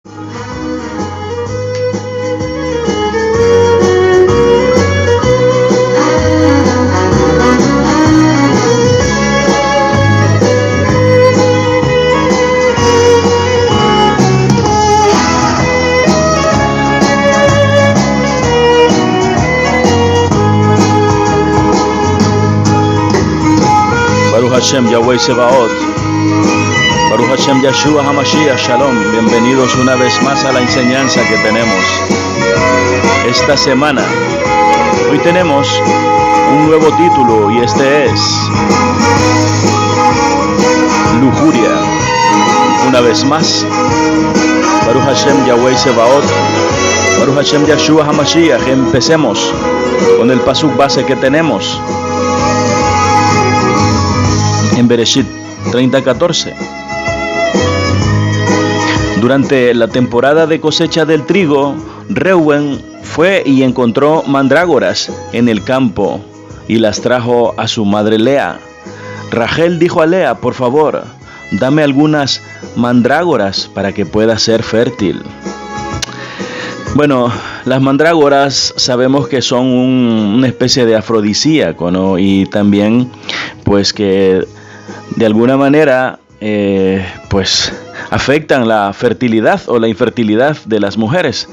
Baruch Hashem Yahweh Sebaot, Baruch Hashem Yeshua HaMashiach, Shalom. Bienvenidos una vez más a la enseñanza que tenemos esta semana. Hoy tenemos un nuevo título y este es Lujuria. Una vez más, Baruch Hashem Yahweh Sebaot, Baruch Hashem Yeshua HaMashiach. Empecemos con el pasuk base que tenemos en Bereshit 30:14. Durante la temporada de cosecha del trigo, Reuben fue y encontró mandrágoras en el campo y las trajo a su madre Lea. Rachel dijo a Lea: por favor, dame algunas mandrágoras para que pueda ser fértil. Bueno, las mandrágoras sabemos que son una especie de afrodisíaco, ¿no? Y también pues que de alguna manera pues afectan la fertilidad o la infertilidad de las mujeres.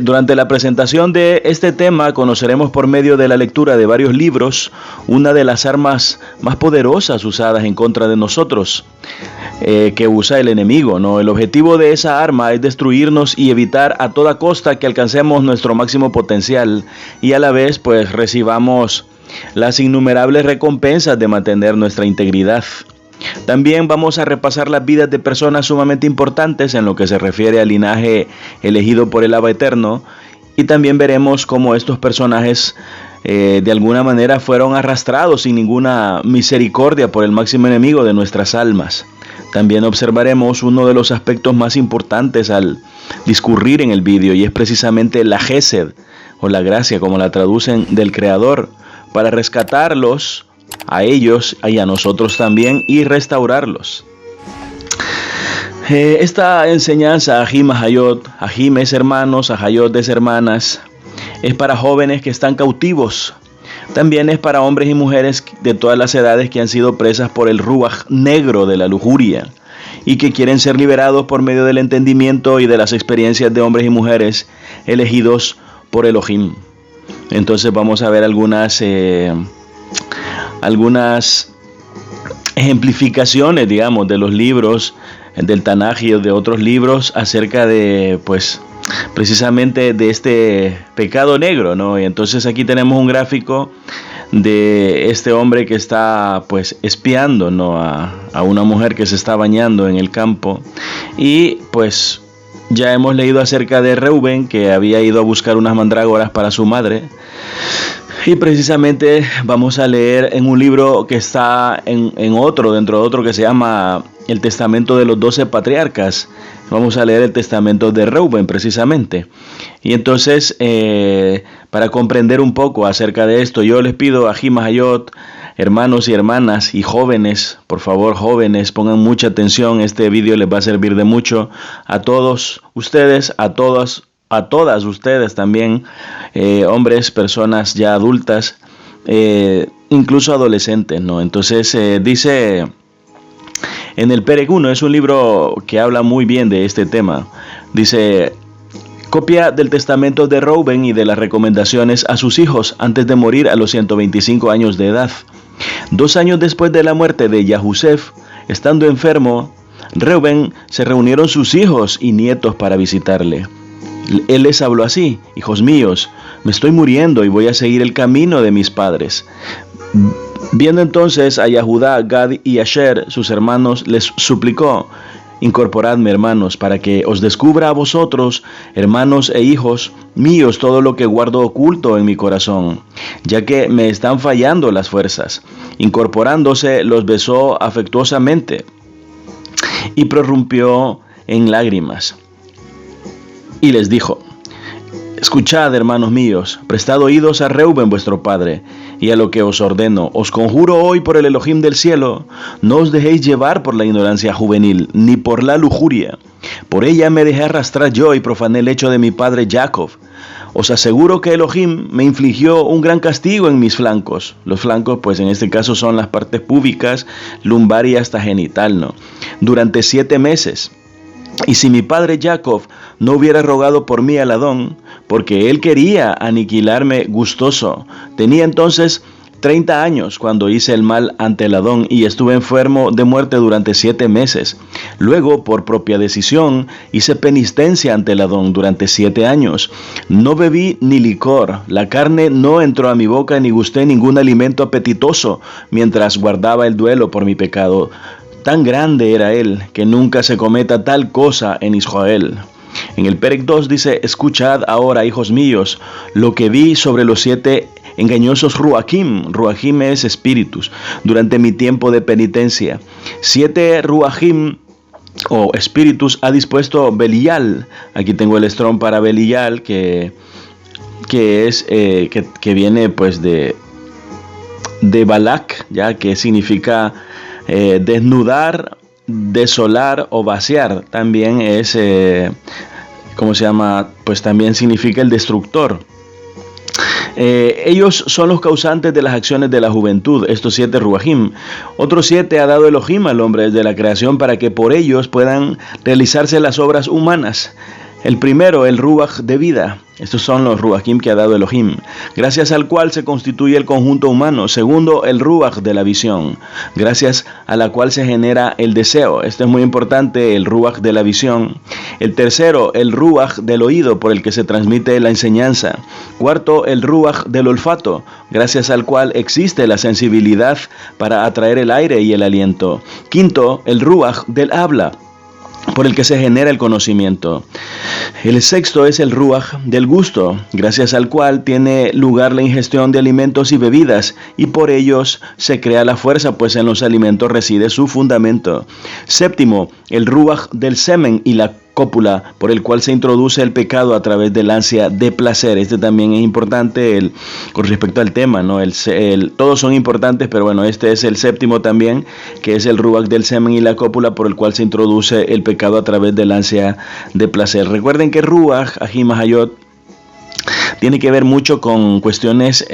Durante la presentación de este tema conoceremos por medio de la lectura de varios libros una de las armas más poderosas usadas en contra de nosotros, que usa el enemigo, ¿no? El objetivo de esa arma es destruirnos y evitar a toda costa que alcancemos nuestro máximo potencial y a la vez pues recibamos las innumerables recompensas de mantener nuestra integridad. También vamos a repasar las vidas de personas sumamente importantes en lo que se refiere al linaje elegido por el Abba Eterno, y también veremos cómo estos personajes de alguna manera fueron arrastrados sin ninguna misericordia por el máximo enemigo de nuestras almas. También observaremos uno de los aspectos más importantes al discurrir en el vídeo, y es precisamente la Gesed o la gracia, como la traducen, del Creador, para rescatarlos a ellos y a nosotros también y restaurarlos. Esta enseñanza, Ahim Ahayot, Ahim es hermanos, Ahayot es hermanas, es para jóvenes que están cautivos. También es para hombres y mujeres de todas las edades que han sido presas por el ruaj negro de la lujuria y que quieren ser liberados por medio del entendimiento y de las experiencias de hombres y mujeres elegidos por Elohim. Entonces vamos a ver algunas ejemplificaciones, digamos, de los libros del Tanaj y de otros libros acerca de, pues, precisamente de este pecado negro, ¿no? Y entonces aquí tenemos un gráfico de este hombre que está, pues, espiando, ¿no? a una mujer que se está bañando en el campo. Y, pues, ya hemos leído acerca de Reuben, que había ido a buscar unas mandrágoras para su madre. Y precisamente vamos a leer en un libro que está dentro de otro que se llama El Testamento de los 12 Patriarcas. Vamos a leer el testamento de Reuben precisamente. Y entonces, para comprender un poco acerca de esto, yo les pido a Ahim Ahayot, hermanos y hermanas y jóvenes, por favor jóvenes, pongan mucha atención, este vídeo les va a servir de mucho a todos ustedes, a todas ustedes también, hombres, personas ya adultas, incluso adolescentes, ¿no? Entonces dice en el Perek 1, es un libro que habla muy bien de este tema, dice: copia del testamento de Reuben y de las recomendaciones a sus hijos antes de morir a los 125 años de edad. 2 años después de la muerte de Yahusef, estando enfermo, Reuben se reunieron sus hijos y nietos para visitarle. Él les habló así: hijos míos, me estoy muriendo y voy a seguir el camino de mis padres. Viendo entonces a Yahudá, Gad y Asher, sus hermanos, les suplicó: incorporadme, hermanos, para que os descubra a vosotros, hermanos e hijos míos, todo lo que guardo oculto en mi corazón, ya que me están fallando las fuerzas. Incorporándose, los besó afectuosamente y prorrumpió en lágrimas. Y les dijo: escuchad, hermanos míos, prestad oídos a Reuben vuestro padre, y a lo que os ordeno. Os conjuro hoy por el Elohim del cielo, no os dejéis llevar por la ignorancia juvenil, ni por la lujuria. Por ella me dejé arrastrar yo y profané el lecho de mi padre Jacob. Os aseguro que Elohim me infligió un gran castigo en mis flancos. Los flancos, pues en este caso son las partes púbicas, lumbar y hasta genital, ¿no? Durante 7 meses. Y si mi padre Jacob no hubiera rogado por mí al Adón, porque él quería aniquilarme gustoso, tenía entonces 30 años cuando hice el mal ante el Adón y estuve enfermo de muerte durante 7 meses. Luego, por propia decisión, hice penitencia ante el Adón durante 7 años. No bebí ni licor, la carne no entró a mi boca ni gusté ningún alimento apetitoso mientras guardaba el duelo por mi pecado. Tan grande era él que nunca se cometa tal cosa en Israel. En el Perec 2 dice: escuchad ahora, hijos míos, lo que vi sobre los 7 engañosos ruachim. Ruachim es espíritus. Durante mi tiempo de penitencia, 7 ruachim o espíritus ha dispuesto Belial. Aquí tengo el Strong para Belial, que viene pues de Balak, ya que significa desnudar, desolar o vaciar. También es ¿cómo se llama? Pues también significa el destructor. Ellos son los causantes de las acciones de la juventud, estos 7 ruachim. Otros 7 ha dado Elohim al hombre desde la creación para que por ellos puedan realizarse las obras humanas. El primero, el ruach de vida. Estos son los ruachim que ha dado Elohim, gracias al cual se constituye el conjunto humano. Segundo, el ruach de la visión, gracias a la cual se genera el deseo. Esto es muy importante, el ruach de la visión. El tercero, el ruach del oído, por el que se transmite la enseñanza. Cuarto, el ruach del olfato, gracias al cual existe la sensibilidad para atraer el aire y el aliento. Quinto, el ruach del habla, por el que se genera el conocimiento. El sexto es el ruach del gusto, gracias al cual tiene lugar la ingestión de alimentos y bebidas, y por ellos se crea la fuerza, pues en los alimentos reside su fundamento. Séptimo, el ruach del semen y la cópula, por el cual se introduce el pecado a través del ansia de placer. Este también es importante con respecto al tema, ¿no? Todos son importantes, pero bueno, este es el séptimo también, que es el ruach del semen y la cópula, por el cual se introduce el pecado a través del ansia de placer. Recuerden que ruach, ají, mahayot, tiene que ver mucho con cuestiones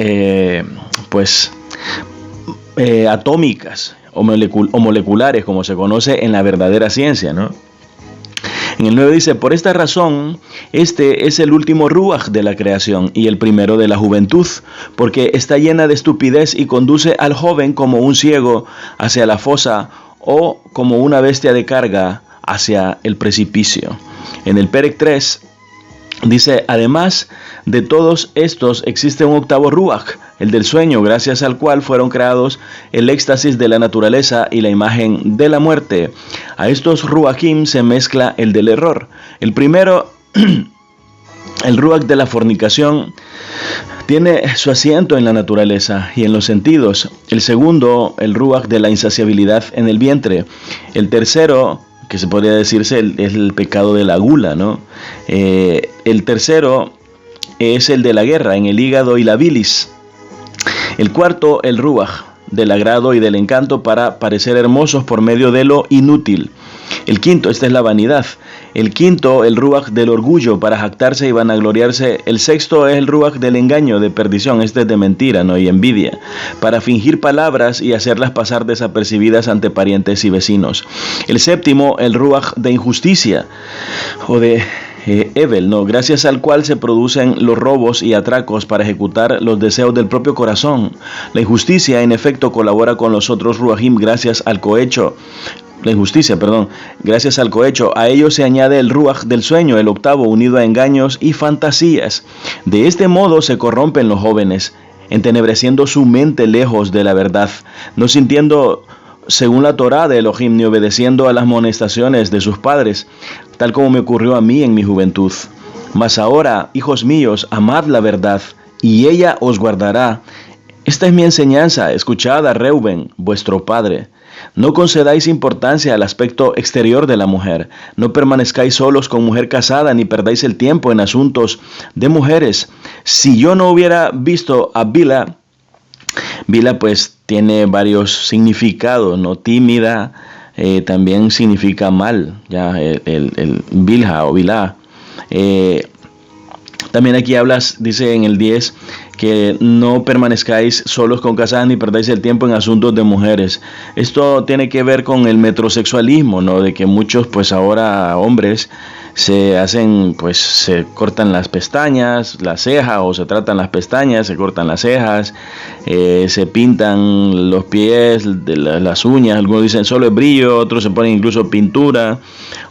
atómicas o moleculares, como se conoce en la verdadera ciencia, ¿no? En el 9 dice: por esta razón, este es el último ruach de la creación y el primero de la juventud, porque está llena de estupidez y conduce al joven como un ciego hacia la fosa o como una bestia de carga hacia el precipicio. En el Perec 3 dice: además de todos estos existe un octavo ruach, el del sueño, gracias al cual fueron creados el éxtasis de la naturaleza y la imagen de la muerte. A estos ruachim se mezcla el del error. El primero, el ruach de la fornicación, tiene su asiento en la naturaleza y en los sentidos. El segundo, el ruach de la insaciabilidad en el vientre. El tercero, que se podría decirse es el pecado de la gula, ¿no? El tercero es el de la guerra en el hígado y la bilis. El cuarto, el ruach del agrado y del encanto para parecer hermosos por medio de lo inútil. El quinto, esta es la vanidad. El quinto, el ruach del orgullo para jactarse y vanagloriarse. El sexto es el ruach del engaño, de perdición, este es de mentira, ¿no? Y envidia, para fingir palabras y hacerlas pasar desapercibidas ante parientes y vecinos. El séptimo, el ruach de injusticia o de Evel, ¿no? Gracias al cual se producen los robos y atracos para ejecutar los deseos del propio corazón. La injusticia, en efecto, colabora con los otros ruachim gracias al cohecho. Gracias al cohecho. A ello se añade el ruach del sueño, el octavo, unido a engaños y fantasías. De este modo se corrompen los jóvenes, entenebreciendo su mente lejos de la verdad, no sintiendo según la Torá de Elohim, ni obedeciendo a las amonestaciones de sus padres, tal como me ocurrió a mí en mi juventud. Mas ahora, hijos míos, amad la verdad, y ella os guardará. Esta es mi enseñanza, escuchad a Reuben, vuestro padre. No concedáis importancia al aspecto exterior de la mujer. No permanezcáis solos con mujer casada, ni perdáis el tiempo en asuntos de mujeres. Si yo no hubiera visto a Bila, Bila pues tiene varios significados, ¿no? Tímida también significa mal, ya el Bilha o Bilá. También aquí dice en el 10, que no permanezcáis solos con casadas ni perdáis el tiempo en asuntos de mujeres. Esto tiene que ver con el metrosexualismo, ¿no? De que muchos, pues ahora hombres se hacen, pues se cortan las pestañas, las cejas, o se tratan las pestañas, se cortan las cejas, se pintan los pies, las uñas, algunos dicen solo el brillo, otros se ponen incluso pintura,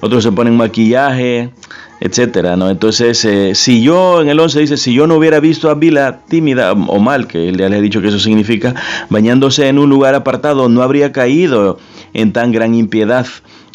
otros se ponen maquillaje, etcétera, ¿no? Entonces, si yo, en el 11 dice, si yo no hubiera visto a Bila tímida o mal, que ya les he dicho que eso significa, bañándose en un lugar apartado, no habría caído en tan gran impiedad.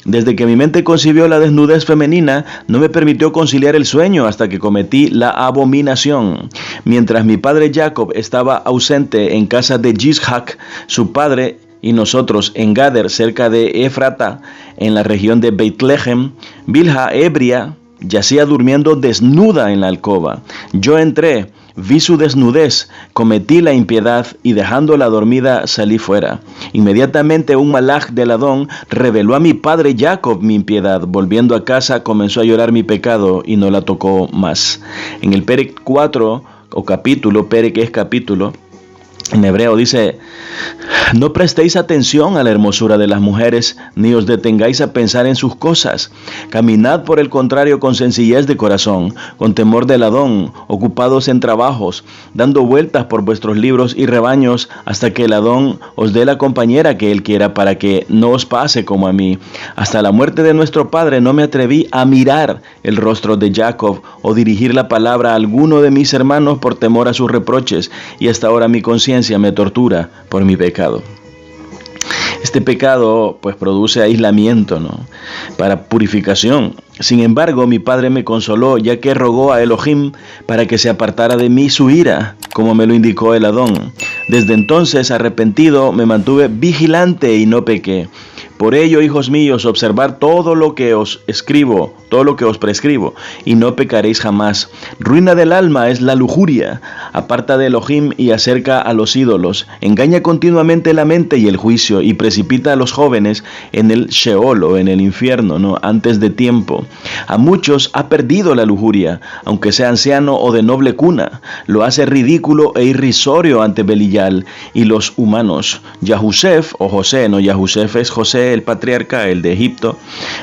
Desde que mi mente concibió la desnudez femenina, no me permitió conciliar el sueño hasta que cometí la abominación. Mientras mi padre Jacob estaba ausente en casa de Yishak, su padre, y nosotros en Gader, cerca de Efrata, en la región de Beit-Lehem, Bilha, ebria, yacía durmiendo desnuda en la alcoba. Yo entré, vi su desnudez, cometí la impiedad y dejándola dormida salí fuera. Inmediatamente un malaj del Adón reveló a mi padre Jacob mi impiedad. Volviendo a casa comenzó a llorar mi pecado y no la tocó más. En el Perek 4 o capítulo, Perek es capítulo, en hebreo dice: no prestéis atención a la hermosura de las mujeres, ni os detengáis a pensar en sus cosas. Caminad por el contrario con sencillez de corazón, con temor del Adón, ocupados en trabajos, dando vueltas por vuestros libros y rebaños, hasta que el Adón os dé la compañera que él quiera, para que no os pase como a mí. Hasta la muerte de nuestro padre no me atreví a mirar el rostro de Jacob, o dirigir la palabra a alguno de mis hermanos por temor a sus reproches, y hasta ahora mi conciencia me tortura por mi pecado. Este pecado pues produce aislamiento, ¿no? Para purificación. Sin embargo, mi padre me consoló, ya que rogó a Elohim para que se apartara de mí su ira, como me lo indicó el Adón. Desde entonces, arrepentido, me mantuve vigilante y no pequé. Por ello, hijos míos, observad todo lo que os escribo, todo lo que os prescribo, y no pecaréis jamás. Ruina del alma es la lujuria, aparta de Elohim y acerca a los ídolos, engaña continuamente la mente y el juicio, y precipita a los jóvenes en el Sheol o en el infierno, ¿no? Antes de tiempo. A muchos ha perdido la lujuria, aunque sea anciano o de noble cuna, lo hace ridículo e irrisorio ante Belial y los humanos. Yahusef o José, no, Yahusef es José el patriarca, el de Egipto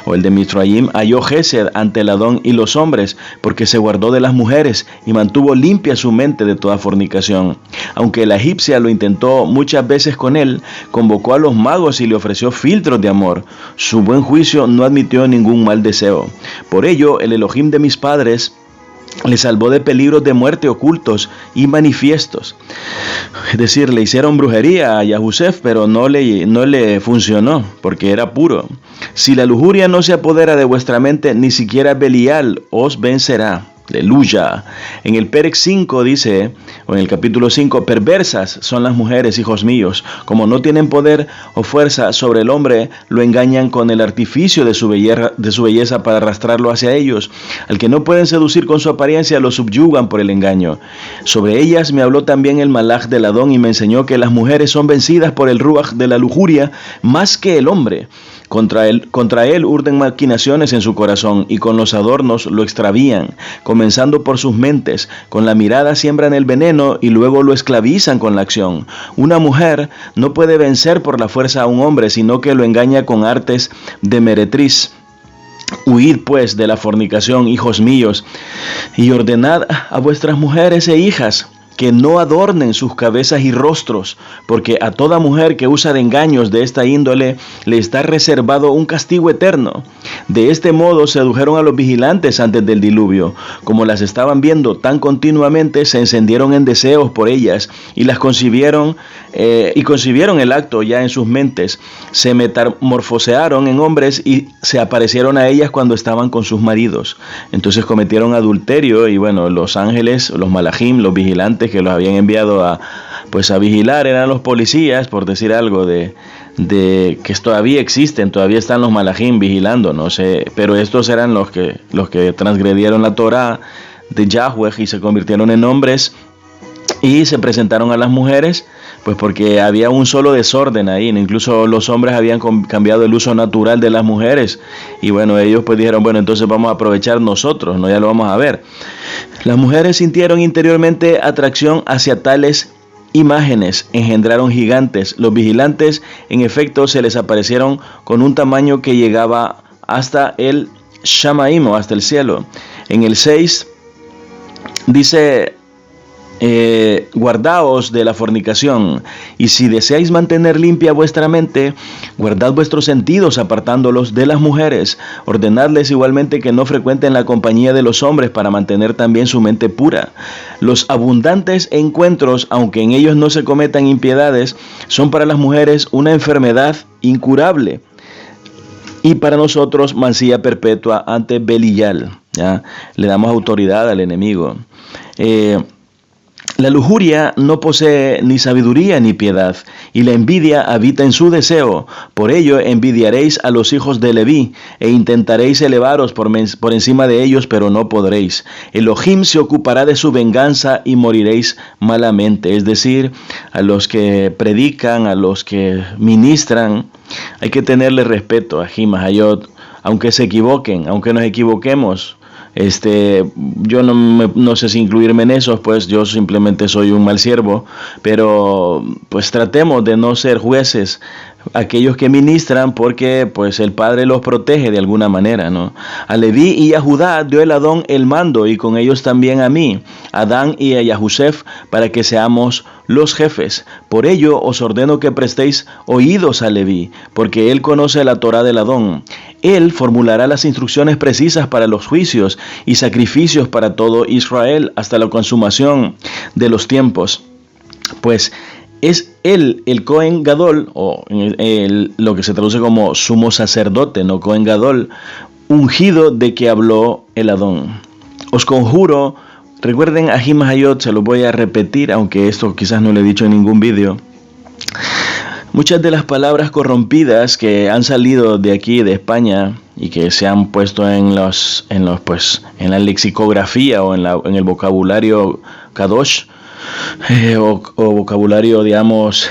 o el de Mitzrayim, halló Gesed ante el Adón y los hombres, porque se guardó de las mujeres y mantuvo limpia su mente de toda fornicación. Aunque la egipcia lo intentó muchas veces con él, convocó a los magos y le ofreció filtros de amor. Su buen juicio no admitió ningún mal deseo. Por ello, el Elohim de mis padres le salvó de peligros de muerte ocultos y manifiestos. Es decir, le hicieron brujería a Yahusef, pero no le funcionó, porque era puro. Si la lujuria no se apodera de vuestra mente, ni siquiera Belial os vencerá. Aleluya. En el Perek 5 dice, o en el capítulo 5, perversas son las mujeres, hijos míos, como no tienen poder o fuerza sobre el hombre, lo engañan con el artificio de su belleza para arrastrarlo hacia ellos. Al que no pueden seducir con su apariencia, lo subyugan por el engaño. Sobre ellas me habló también el malaj del Adón y me enseñó que las mujeres son vencidas por el ruach de la lujuria más que el hombre. Contra él urden maquinaciones en su corazón y con los adornos lo extravían, comenzando por sus mentes. Con la mirada siembran el veneno y luego lo esclavizan con la acción. Una mujer no puede vencer por la fuerza a un hombre, sino que lo engaña con artes de meretriz. Huid pues de la fornicación, hijos míos, y ordenad a vuestras mujeres e hijas que no adornen sus cabezas y rostros, porque a toda mujer que usa de engaños de esta índole le está reservado un castigo eterno. De este modo sedujeron a los vigilantes antes del diluvio. Como las estaban viendo tan continuamente, se encendieron en deseos por ellas y las concibieron el acto ya en sus mentes. Se metamorfosearon en hombres y se aparecieron a ellas cuando estaban con sus maridos. Entonces cometieron adulterio y bueno, los ángeles, los malajim, los vigilantes que los habían enviado a vigilar, eran los policías, por decir algo, de que todavía existen, todavía están los malajim vigilando, no sé, pero estos eran los que transgredieron la Torá de Yahweh y se convirtieron en hombres y se presentaron a las mujeres pues porque había un solo desorden ahí, ¿no? Incluso los hombres habían cambiado el uso natural de las mujeres, y bueno, ellos pues dijeron, bueno, entonces vamos a aprovechar nosotros, ¿no? Ya lo vamos a ver. Las mujeres sintieron interiormente atracción hacia tales imágenes, engendraron gigantes. Los vigilantes, en efecto, se les aparecieron con un tamaño que llegaba hasta el Shamaim, o hasta el cielo. En el 6 dice, guardaos de la fornicación, y si deseáis mantener limpia vuestra mente, guardad vuestros sentidos apartándolos de las mujeres. Ordenadles igualmente que no frecuenten la compañía de los hombres para mantener también su mente pura. Los abundantes encuentros, aunque en ellos no se cometan impiedades, son para las mujeres una enfermedad incurable, y para nosotros mancilla perpetua ante Belial. ¿Ya? Le damos autoridad al enemigo. La lujuria no posee ni sabiduría ni piedad, y la envidia habita en su deseo. Por ello envidiaréis a los hijos de Leví, e intentaréis elevaros por encima de ellos, pero no podréis. Elohim se ocupará de su venganza y moriréis malamente. Es decir, a los que predican, a los que ministran, hay que tenerle respeto a Jimahayot, aunque se equivoquen, aunque nos equivoquemos. Yo no sé si incluirme en eso, pues yo simplemente soy un mal siervo, pero pues tratemos de no ser jueces aquellos que ministran, porque pues el Padre los protege de alguna manera, ¿no? A Leví y a Judá dio el Adón el mando, y con ellos también a mí, a Dan y a Yahusef, para que seamos los jefes. Por ello os ordeno que prestéis oídos a Leví, porque él conoce la Torá del Adón. Él formulará las instrucciones precisas para los juicios y sacrificios para todo Israel hasta la consumación de los tiempos. Pues es él el Cohen Gadol, o lo que se traduce como sumo sacerdote, no Cohen Gadol, ungido de que habló el Adón. Os conjuro, recuerden a Jimahayot, se lo voy a repetir, aunque esto quizás no lo he dicho en ningún vídeo. Muchas de las palabras corrompidas que han salido de aquí, de España, y que se han puesto en la lexicografía o en el vocabulario Kadosh, o vocabulario, digamos,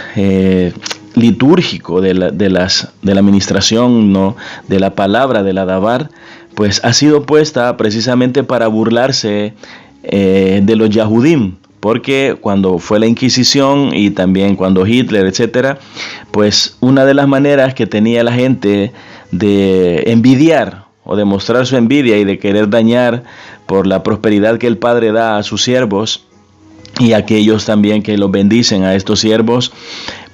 litúrgico de la administración, ¿no?, de la palabra, de la Dabar, pues ha sido puesta precisamente para burlarse de los Yahudim. Porque cuando fue la Inquisición y también cuando Hitler, etcétera, pues una de las maneras que tenía la gente de envidiar o de mostrar su envidia y de querer dañar por la prosperidad que el Padre da a sus siervos y a aquellos también que los bendicen a estos siervos,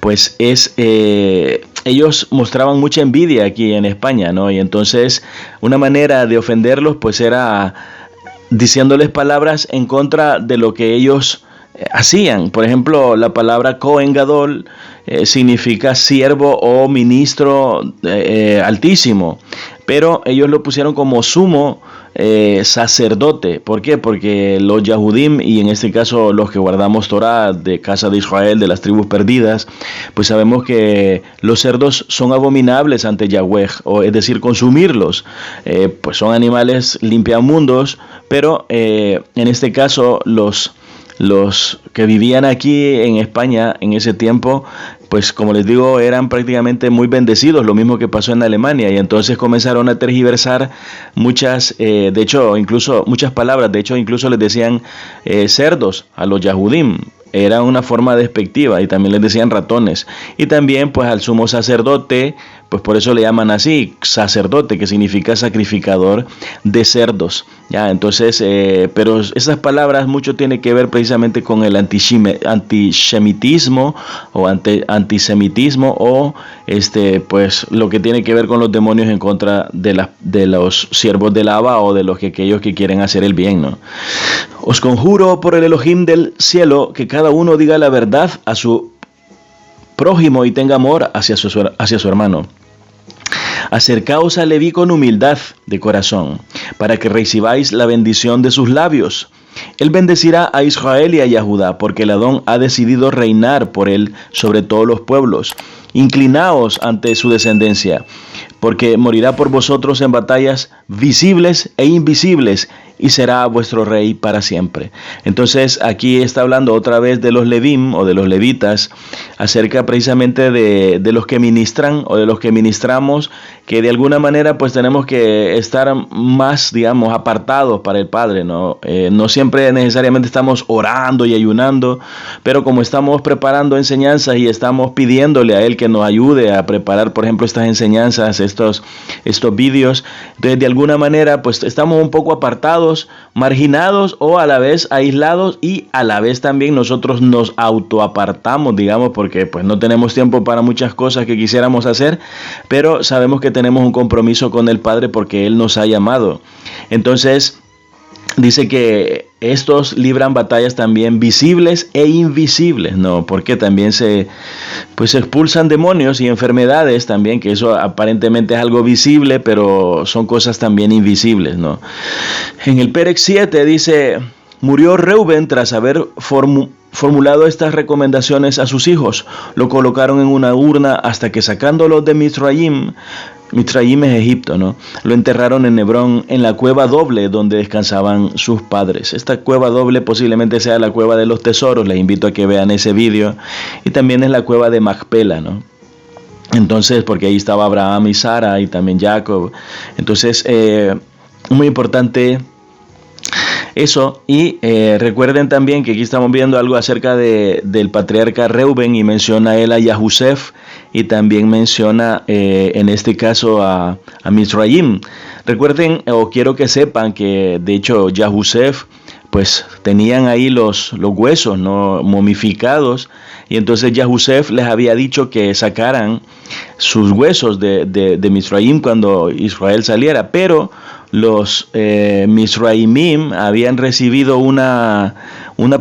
pues ellos mostraban mucha envidia aquí en España, ¿no? Y entonces una manera de ofenderlos pues era diciéndoles palabras en contra de lo que ellos hacían. Por ejemplo, la palabra Cohen Gadol significa siervo o ministro altísimo, pero ellos lo pusieron como sumo sacerdote. ¿Por qué? Porque los Yahudim, y en este caso los que guardamos Torah de casa de Israel, de las tribus perdidas, pues sabemos que los cerdos son abominables ante Yahweh, o es decir, consumirlos, pues son animales limpiamundos, pero en este caso los que vivían aquí en España en ese tiempo, pues como les digo, eran prácticamente muy bendecidos, lo mismo que pasó en Alemania, y entonces comenzaron a tergiversar muchas palabras. De hecho, incluso les decían cerdos a los Yahudim. Era una forma despectiva, y también les decían ratones. Y también pues al sumo sacerdote, pues por eso le llaman así, sacerdote, que significa sacrificador de cerdos. Ya, entonces, pero esas palabras mucho tiene que ver precisamente con el antisemitismo o antisemitismo, o pues lo que tiene que ver con los demonios en contra de los siervos del Abba, o de aquellos que quieren hacer el bien, ¿no? Os conjuro por el Elohim del cielo que cada uno diga la verdad a su prójimo y tenga amor hacia su hermano. Acercaos a Leví con humildad de corazón, para que recibáis la bendición de sus labios. Él bendecirá a Israel y a Yahudá, porque el Adón ha decidido reinar por él sobre todos los pueblos. Inclinaos ante su descendencia, porque morirá por vosotros en batallas visibles e invisibles, y será vuestro rey para siempre. Entonces aquí está hablando otra vez de los levim o de los levitas, acerca precisamente de los que ministran o de los que ministramos, que de alguna manera pues tenemos que estar más, digamos, apartados para el Padre, ¿no? No siempre necesariamente estamos orando y ayunando, pero como estamos preparando enseñanzas y estamos pidiéndole a Él que nos ayude a preparar, por ejemplo, estas enseñanzas, estos vídeos, entonces de alguna manera pues estamos un poco apartados, marginados o a la vez aislados, y a la vez también nosotros nos autoapartamos, digamos, porque pues no tenemos tiempo para muchas cosas que quisiéramos hacer, pero sabemos que tenemos un compromiso con el Padre porque Él nos ha llamado. Entonces dice que estos libran batallas también visibles e invisibles, ¿no? Porque también se expulsan demonios y enfermedades también, que eso aparentemente es algo visible, pero son cosas también invisibles, ¿no? En el Perec 7 dice: murió Reuben tras haber formulado estas recomendaciones a sus hijos. Lo colocaron en una urna hasta que, sacándolo de Mitzrayim es Egipto, ¿no?, lo enterraron en Hebrón, en la cueva doble donde descansaban sus padres. Esta cueva doble posiblemente sea la cueva de los tesoros. Les invito a que vean ese vídeo. Y también es la cueva de Macpela, ¿no? Entonces, porque ahí estaba Abraham y Sara y también Jacob. Entonces, muy importante eso. Y recuerden también que aquí estamos viendo algo acerca del patriarca Reuben, y menciona él a Yahusef, y también menciona en este caso a Mizraim. Recuerden, o quiero que sepan, que de hecho Yahusef pues tenían ahí los huesos, ¿no?, momificados, y entonces Yahusef les había dicho que sacaran sus huesos de Mizraim cuando Israel saliera, pero los Mizraimim habían recibido una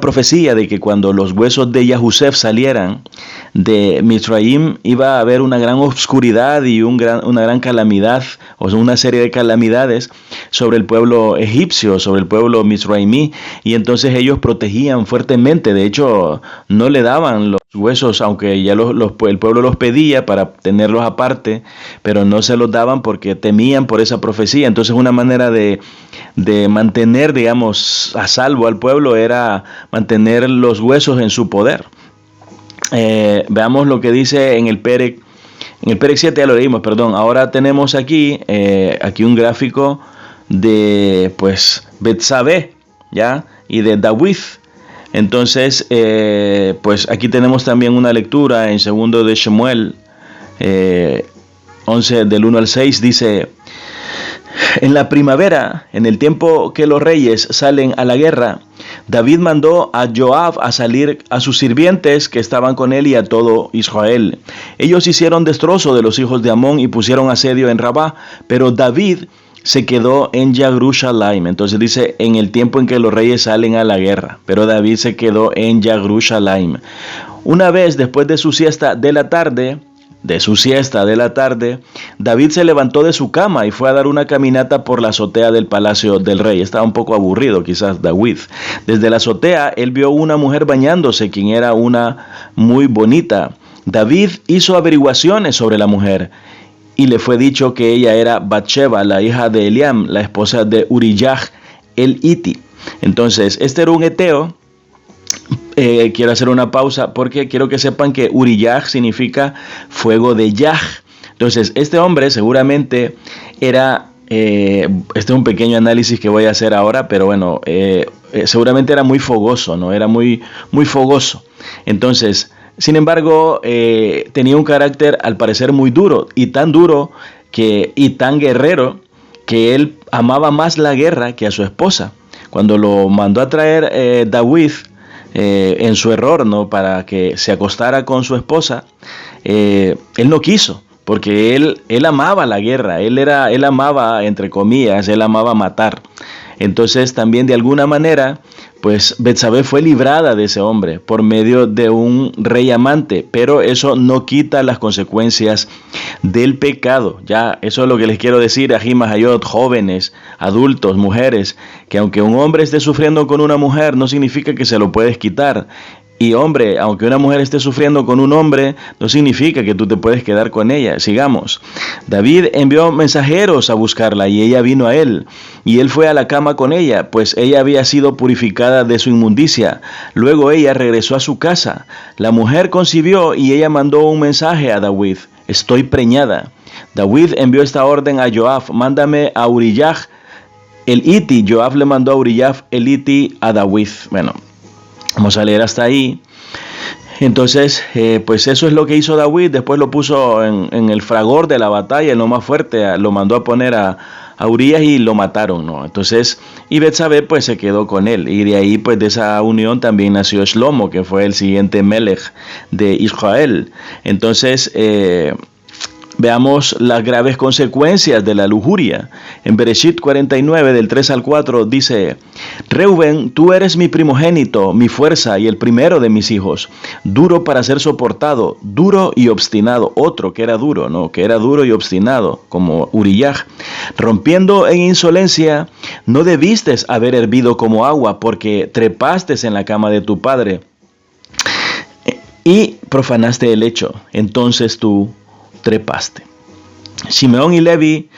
profecía de que cuando los huesos de Yahusef salieran de Mizraim iba a haber una gran oscuridad y una gran calamidad, o sea, una serie de calamidades sobre el pueblo egipcio, sobre el pueblo mizraimí, y entonces ellos protegían fuertemente. De hecho, no le daban los huesos, aunque ya el pueblo los pedía para tenerlos aparte, pero no se los daban porque temían por esa profecía. Entonces una manera de mantener, digamos, a salvo al pueblo era mantener los huesos en su poder. Veamos lo que dice en el Perec 7, ya lo leímos, perdón. Ahora tenemos aquí un gráfico de pues Betsabé, ¿ya?, y de David. Entonces, pues aquí tenemos también una lectura en segundo de Shemuel 11 del 1 al 6, dice: en la primavera, en el tiempo que los reyes salen a la guerra, David mandó a Joab a salir a sus sirvientes que estaban con él y a todo Israel. Ellos hicieron destrozo de los hijos de Amón y pusieron asedio en Rabá, pero David se quedó en Yagrushalayim. Entonces dice, en el tiempo en que los reyes salen a la guerra, pero David se quedó en Yagrushalayim. Una vez después de su siesta de la tarde, David se levantó de su cama y fue a dar una caminata por la azotea del palacio del rey. Estaba un poco aburrido quizás David. Desde la azotea él vio una mujer bañándose, quien era una muy bonita. David hizo averiguaciones sobre la mujer y le fue dicho que ella era Batsheba, la hija de Eliam, la esposa de Uriyah el Hiti. Entonces, este era un eteo. Quiero hacer una pausa porque quiero que sepan que Uriyah significa fuego de Yah. Entonces, este hombre seguramente era, este es un pequeño análisis que voy a hacer ahora, pero bueno, seguramente era muy fogoso, ¿no? Era muy, muy fogoso. Entonces, sin embargo, tenía un carácter al parecer muy duro, y tan duro y tan guerrero, que él amaba más la guerra que a su esposa. Cuando lo mandó a traer David, en su error, ¿no?, para que se acostara con su esposa, él no quiso, porque él amaba la guerra, él amaba, entre comillas, él amaba matar. Entonces también de alguna manera, pues Betsabé fue librada de ese hombre por medio de un rey amante, pero eso no quita las consecuencias del pecado. Ya, eso es lo que les quiero decir, Ají Mahayot, jóvenes, adultos, mujeres, que aunque un hombre esté sufriendo con una mujer, no significa que se lo puedes quitar. Y hombre, aunque una mujer esté sufriendo con un hombre, no significa que tú te puedes quedar con ella. Sigamos. David envió mensajeros a buscarla y ella vino a él. Y él fue a la cama con ella, pues ella había sido purificada de su inmundicia. Luego ella regresó a su casa. La mujer concibió y ella mandó un mensaje a David. Estoy preñada. David envió esta orden a Joab. Mándame a Urijah el Iti. Joab le mandó a Urijah el Iti a David. Bueno, vamos a leer hasta ahí. Entonces, pues eso es lo que hizo David. Después lo puso en el fragor de la batalla, en lo más fuerte. Lo mandó a poner a Urías y lo mataron, ¿no? Entonces, y Betsabé pues se quedó con él. Y de ahí, pues de esa unión también nació Shlomo, que fue el siguiente Melech de Israel. Entonces, veamos las graves consecuencias de la lujuria. En Bereshit 49, del 3 al 4, dice: Reuben, tú eres mi primogénito, mi fuerza y el primero de mis hijos, duro para ser soportado, duro y obstinado. Otro que era duro, ¿no? Que era duro y obstinado, como Urijah. Rompiendo en insolencia, no debiste haber hervido como agua, porque trepaste en la cama de tu padre y profanaste el lecho. Entonces tú trepaste. Simeón y Levi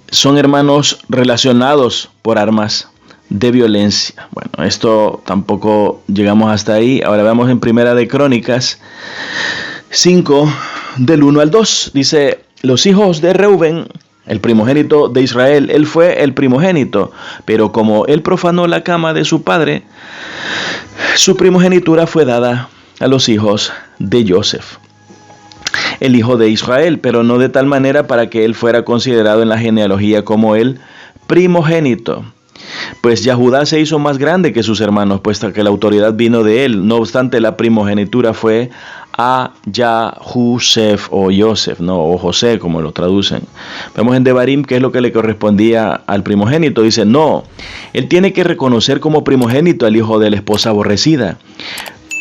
son hermanos relacionados por armas de violencia. Bueno, esto tampoco llegamos hasta ahí. Ahora veamos en Primera de Crónicas 5, del 1 al 2. Dice: los hijos de Reuben, el primogénito de Israel, él fue el primogénito, pero como él profanó la cama de su padre, su primogenitura fue dada a los hijos de Joseph, el hijo de Israel, pero no de tal manera para que él fuera considerado en la genealogía como el primogénito. Pues Yahudá se hizo más grande que sus hermanos, puesto que la autoridad vino de él. No obstante, la primogenitura fue a Yahusef o Yosef, ¿no? O José, como lo traducen. Vemos en Devarim qué es lo que le correspondía al primogénito. Dice: no, él tiene que reconocer como primogénito al hijo de la esposa aborrecida,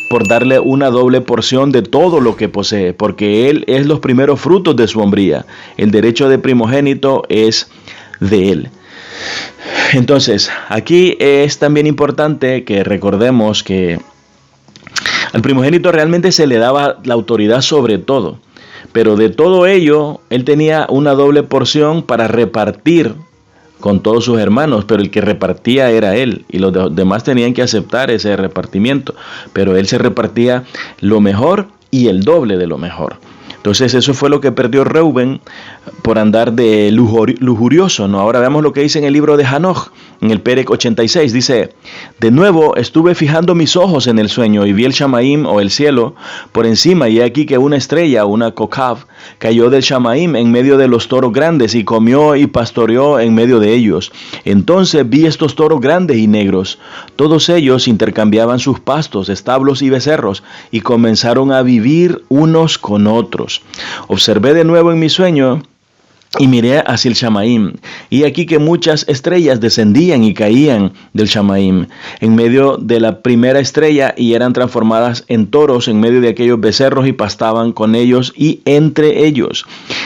por darle una doble porción de todo lo que posee, porque él es los primeros frutos de su hombría. El derecho de primogénito es de él. Entonces, aquí es también importante que recordemos que al primogénito realmente se le daba la autoridad sobre todo, pero de todo ello, él tenía una doble porción para repartir con todos sus hermanos, pero el que repartía era él, y los demás tenían que aceptar ese repartimiento, pero él se repartía lo mejor y el doble de lo mejor. Entonces eso fue lo que perdió Reuben por andar de lujurioso, ¿no? Ahora veamos lo que dice en el libro de Hanoch, en el Perec 86, dice: de nuevo estuve fijando mis ojos en el sueño y vi el Shamaim o el cielo por encima, y aquí que una estrella, una Kokav, cayó del Shamaim en medio de los toros grandes y comió y pastoreó en medio de ellos. Entonces vi estos toros grandes y negros. Todos ellos intercambiaban sus pastos, establos y becerros, y comenzaron a vivir unos con otros. Observé de nuevo en mi sueño y miré hacia el Shamaim, y aquí que muchas estrellas descendían y caían del Shamaim en medio de la primera estrella, y eran transformadas en toros en medio de aquellos becerros, y pastaban con ellos y entre ellos.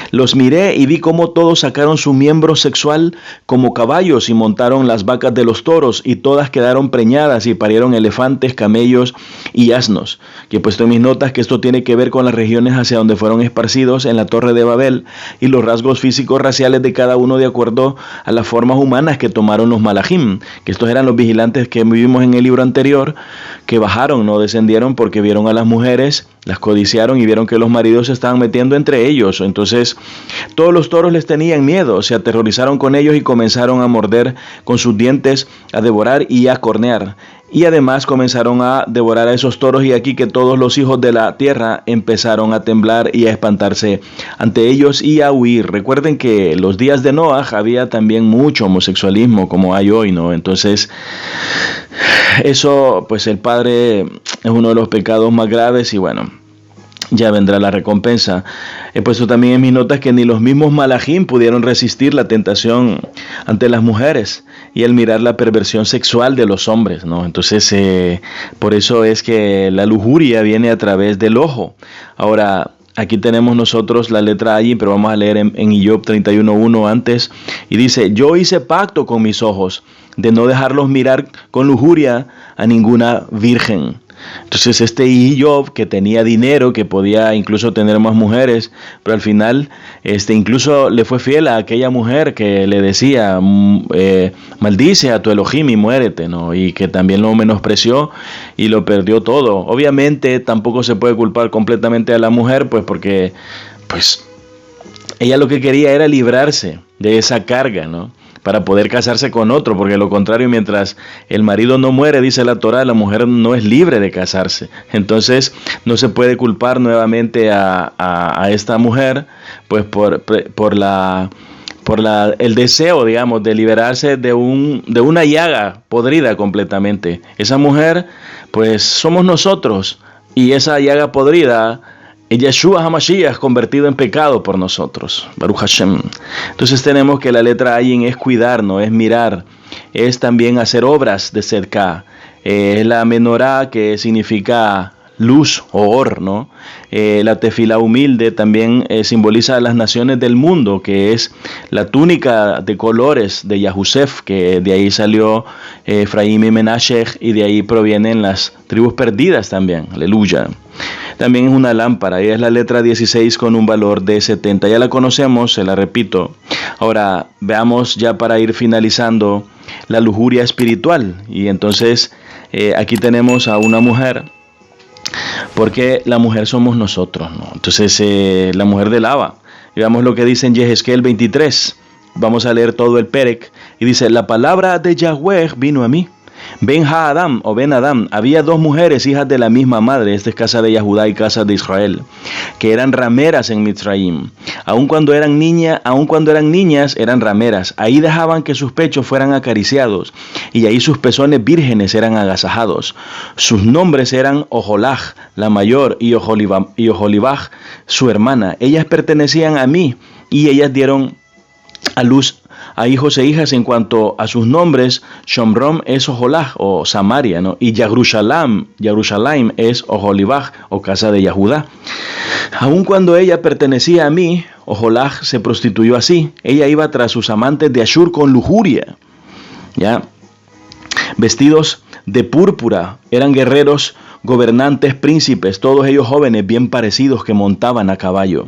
Los miré y vi cómo todos sacaron su miembro sexual como caballos y montaron las vacas de los toros, y todas quedaron preñadas y parieron elefantes, camellos y asnos. Que he puesto en mis notas que esto tiene que ver con las regiones hacia donde fueron esparcidos en la Torre de Babel, y los rasgos físicos raciales de cada uno de acuerdo a las formas humanas que tomaron los malajim, que estos eran los vigilantes que vimos en el libro anterior, que bajaron, no descendieron, porque vieron a las mujeres, las codiciaron y vieron que los maridos se estaban metiendo entre ellos. Entonces todos los toros les tenían miedo, se aterrorizaron con ellos y comenzaron a morder con sus dientes, a devorar y a cornear. Y además comenzaron a devorar a esos toros, y aquí que todos los hijos de la tierra empezaron a temblar y a espantarse ante ellos y a huir. Recuerden que los días de Noah había también mucho homosexualismo como hay hoy, ¿no? Entonces eso, pues el padre es uno de los pecados más graves, y bueno, ya vendrá la recompensa. He puesto también en mis notas que ni los mismos malajim pudieron resistir la tentación ante las mujeres y al mirar la perversión sexual de los hombres, ¿no? Entonces, por eso es que la lujuria viene a través del ojo. Ahora, aquí tenemos nosotros la letra allí, pero vamos a leer en Job 31:1 antes, y dice: yo hice pacto con mis ojos de no dejarlos mirar con lujuria a ninguna virgen. Entonces este Job, que tenía dinero, que podía incluso tener más mujeres, pero al final incluso le fue fiel a aquella mujer que le decía, maldice a tu Elohim y muérete, ¿no? Y que también lo menospreció y lo perdió todo. Obviamente tampoco se puede culpar completamente a la mujer, pues porque pues ella lo que quería era librarse de esa carga, ¿no? Para poder casarse con otro, porque lo contrario, mientras el marido no muere, dice la Torá, la mujer no es libre de casarse. Entonces no se puede culpar nuevamente a esta mujer, pues por el deseo, digamos, de liberarse de una llaga podrida completamente. Esa mujer, pues somos nosotros, y esa llaga podrida, Yeshua HaMashiach convertido en pecado por nosotros. Baruch Hashem. Entonces tenemos que la letra Ayin es cuidar, no es mirar, es también hacer obras de Tzedká. Es la menorá, que significa luz o or, ¿no? La tefila humilde también simboliza a las naciones del mundo, que es la túnica de colores de Yahusef, que de ahí salió Efraín y Menashe, y de ahí provienen las tribus perdidas también. Aleluya. También es una lámpara, y es la letra 16 con un valor de 70. Ya la conocemos, se la repito. Ahora veamos, ya para ir finalizando, la lujuria espiritual. Y entonces aquí tenemos a una mujer, porque la mujer somos nosotros, ¿no? Entonces la mujer de Lava. Veamos lo que dice en Yehezkel 23. Vamos a leer todo el Perek. Y dice, la palabra de Yahweh vino a mí. Ben Adam o Ben Adam, había dos mujeres hijas de la misma madre, esta es casa de Yahudá y casa de Israel, que eran rameras en Mitzrayim. Aun cuando eran niñas eran rameras. Ahí dejaban que sus pechos fueran acariciados, y ahí sus pezones vírgenes eran agasajados. Sus nombres eran Oholaj, la mayor, y Oholibaj, su hermana. Ellas pertenecían a mí, y ellas dieron a luz a hijos e hijas. En cuanto a sus nombres, Shomrom es Oholaj o Samaria, ¿no? Y Yarushalayim es Oholibaj o casa de Yahudá. Aun cuando ella pertenecía a mí, Oholaj se prostituyó así. Ella iba tras sus amantes de Ashur con lujuria, ¿ya? Vestidos de púrpura, eran guerreros, gobernantes, príncipes, todos ellos jóvenes bien parecidos que montaban a caballo.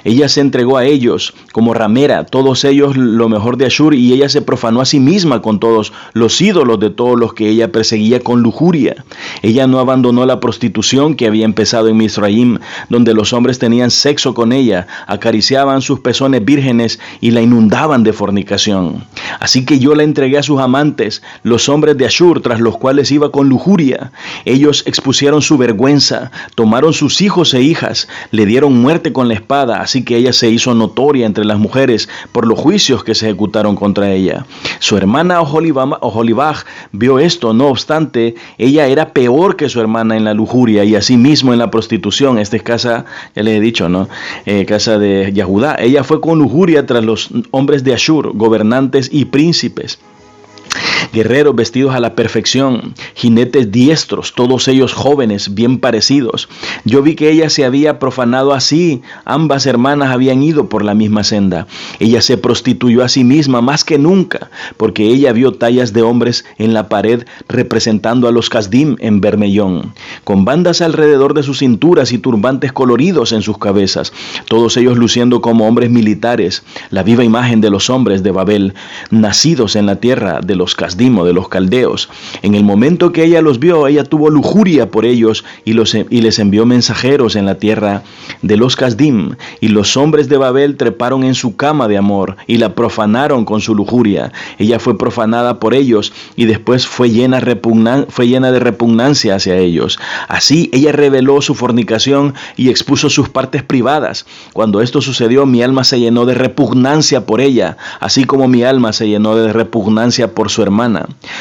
Ella se entregó a ellos como ramera, todos ellos lo mejor de Ashur, y ella se profanó a sí misma con todos los ídolos de todos los que ella perseguía con lujuria. Ella no abandonó la prostitución que había empezado en Misraim, donde los hombres tenían sexo con ella, acariciaban sus pezones vírgenes y la inundaban de fornicación. Así que yo la entregué a sus amantes, los hombres de Ashur, tras los cuales iba con lujuria. Ellos expusieron su vergüenza, tomaron sus hijos e hijas, le dieron muerte con la espada, así que ella se hizo notoria entre las mujeres por los juicios que se ejecutaron contra ella. Su hermana Oholibaj vio esto, no obstante, ella era peor que su hermana en la lujuria y asimismo en la prostitución. Esta es casa, ya les he dicho, ¿no? Casa de Yahudá. Ella fue con lujuria tras los hombres de Ashur, gobernantes y príncipes. Guerreros vestidos a la perfección, jinetes diestros, todos ellos jóvenes, bien parecidos. Yo vi que ella se había profanado así, ambas hermanas habían ido por la misma senda. Ella se prostituyó a sí misma más que nunca, porque ella vio tallas de hombres en la pared representando a los Kasdim en vermellón, con bandas alrededor de sus cinturas y turbantes coloridos en sus cabezas, todos ellos luciendo como hombres militares, la viva imagen de los hombres de Babel, nacidos en la tierra de los Kasdim o de los caldeos. En el momento que ella los vio, ella tuvo lujuria por ellos y les envió mensajeros en la tierra de los Kasdim, y los hombres de Babel treparon en su cama de amor y la profanaron con su lujuria. Ella fue profanada por ellos y después fue llena de repugnancia hacia ellos. Así ella reveló su fornicación y expuso sus partes privadas. Cuando esto sucedió, mi alma se llenó de repugnancia por ella, así como mi alma se llenó de repugnancia por su hermana.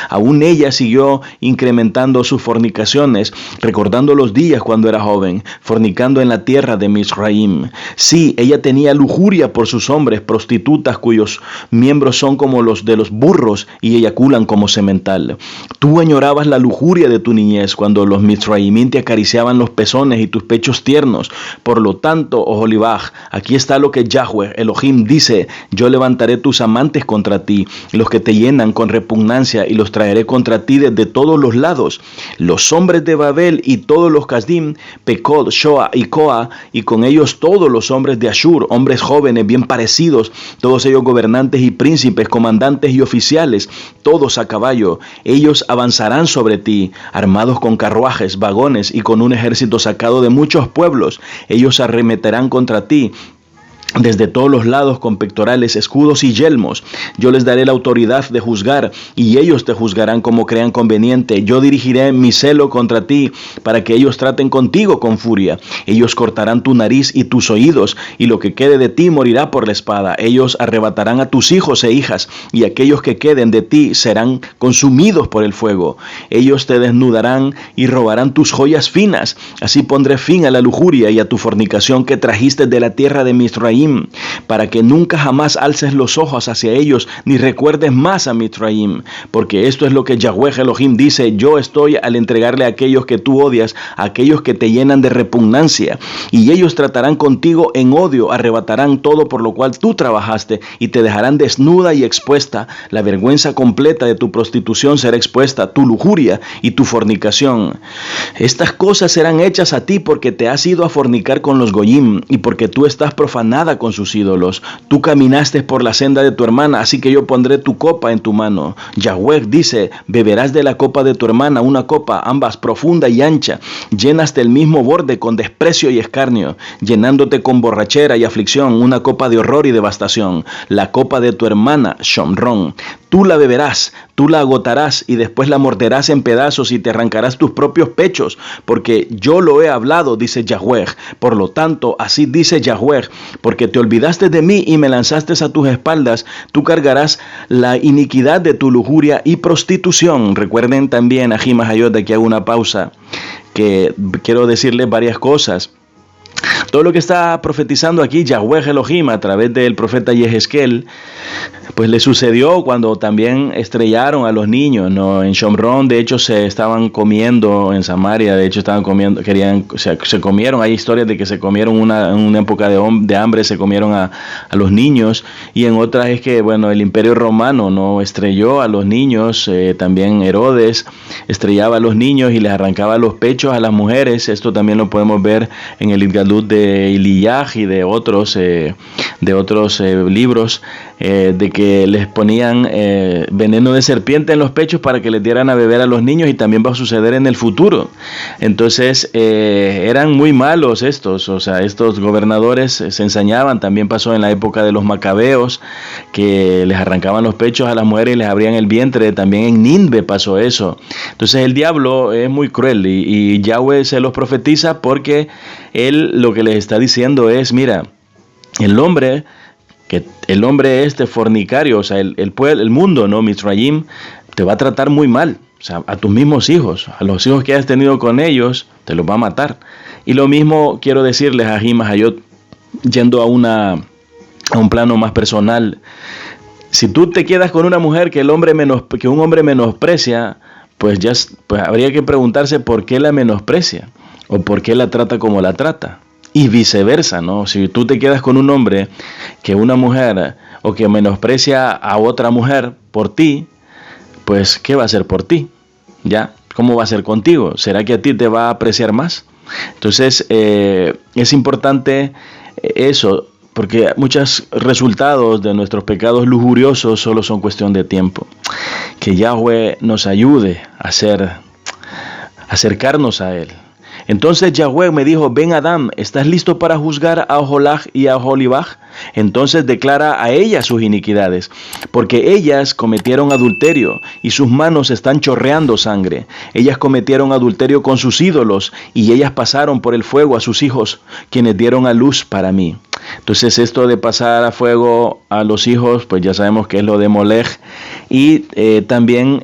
Aún ella siguió incrementando sus fornicaciones, recordando los días cuando era joven, fornicando en la tierra de Misraim. Sí, ella tenía lujuria por sus hombres, prostitutas cuyos miembros son como los de los burros y eyaculan como semental. Tú añorabas la lujuria de tu niñez cuando los Misraimín te acariciaban los pezones y tus pechos tiernos. Por lo tanto, Oholibaj, aquí está lo que Yahweh Elohim dice: yo levantaré tus amantes contra ti, los que te llenan con con repugnancia y los traeré contra ti desde todos los lados. Los hombres de Babel y todos los Kasdim, Pekod, Shoa y Koa, y con ellos todos los hombres de Ashur, hombres jóvenes bien parecidos, todos ellos gobernantes y príncipes, comandantes y oficiales, todos a caballo. Ellos avanzarán sobre ti, armados con carruajes, vagones y con un ejército sacado de muchos pueblos. Ellos arremeterán contra ti desde todos los lados con pectorales, escudos y yelmos. Yo les daré la autoridad de juzgar y ellos te juzgarán como crean conveniente. Yo dirigiré mi celo contra ti para que ellos traten contigo con furia. Ellos cortarán tu nariz y tus oídos, y lo que quede de ti morirá por la espada. Ellos arrebatarán a tus hijos e hijas, y aquellos que queden de ti serán consumidos por el fuego. Ellos te desnudarán y robarán tus joyas finas. Así pondré fin a la lujuria y a tu fornicación que trajiste de la tierra de Misraim, para que nunca jamás alces los ojos hacia ellos, ni recuerdes más a Mitraim, porque esto es lo que Yahweh Elohim dice: yo estoy al entregarle a aquellos que tú odias, a aquellos que te llenan de repugnancia, y ellos tratarán contigo en odio, arrebatarán todo por lo cual tú trabajaste, y te dejarán desnuda y expuesta. La vergüenza completa de tu prostitución será expuesta, tu lujuria y tu fornicación. Estas cosas serán hechas a ti porque te has ido a fornicar con los goyim, y porque tú estás profanada con sus ídolos. Tú caminaste por la senda de tu hermana, así que yo pondré tu copa en tu mano. Yahweh dice: beberás de la copa de tu hermana, una copa, ambas profunda y ancha, llenas del mismo borde con desprecio y escarnio, llenándote con borrachera y aflicción, una copa de horror y devastación. La copa de tu hermana, Shomron, tú la beberás, tú la agotarás y después la morderás en pedazos y te arrancarás tus propios pechos, porque yo lo he hablado, dice Yahweh. Por lo tanto, así dice Yahweh: porque te olvidaste de mí y me lanzaste a tus espaldas, tú cargarás la iniquidad de tu lujuria y prostitución. Recuerden también, Ají Mahayot, aquí hago una pausa, que quiero decirles varias cosas. Todo lo que está profetizando aquí Yahweh Elohim a través del profeta Yehezkel, pues le sucedió cuando también estrellaron a los niños, ¿no? En Shomron, de hecho, se estaban comiendo, en Samaria, de hecho, estaban comiendo, se comieron, hay historias de que se comieron en una época de hambre, se comieron a los niños, y en otras es que, bueno, el Imperio Romano, ¿no?, estrelló a los niños, también Herodes estrellaba a los niños y les arrancaba los pechos a las mujeres. Esto también lo podemos ver en el Idgalut de Eliyah y de otros libros, de que les ponían veneno de serpiente en los pechos para que les dieran a beber a los niños, y también va a suceder en el futuro. Entonces eran muy malos estos, o sea, estos gobernadores se ensañaban. También pasó en la época de los macabeos, que les arrancaban los pechos a las mujeres y les abrían el vientre. También en Ninve pasó eso. Entonces el diablo es muy cruel, y Yahweh se los profetiza porque él lo que les está diciendo es: mira, el hombre este fornicario, o sea, el mundo, ¿no?, Mitzrayim, te va a tratar muy mal. O sea, a tus mismos hijos, a los hijos que has tenido con ellos, te los va a matar. Y lo mismo quiero decirles a Ají Mahayot, yendo a un plano más personal. Si tú te quedas con una mujer que un hombre menosprecia, pues habría que preguntarse por qué la menosprecia o por qué la trata como la trata. Y viceversa, ¿no? Si tú te quedas con un hombre que una mujer, o que menosprecia a otra mujer por ti, pues ¿qué va a hacer por ti? ¿Ya? ¿Cómo va a ser contigo? ¿Será que a ti te va a apreciar más? Entonces es importante eso, porque muchos resultados de nuestros pecados lujuriosos solo son cuestión de tiempo. Que Yahweh nos ayude a acercarnos a Él. Entonces Yahweh me dijo: ven, Adam, ¿estás listo para juzgar a Oholach y a Oholibach? Entonces declara a ellas sus iniquidades, porque ellas cometieron adulterio y sus manos están chorreando sangre. Ellas cometieron adulterio con sus ídolos, y ellas pasaron por el fuego a sus hijos, quienes dieron a luz para mí. Entonces esto de pasar a fuego a los hijos, pues ya sabemos que es lo de Molech. Y también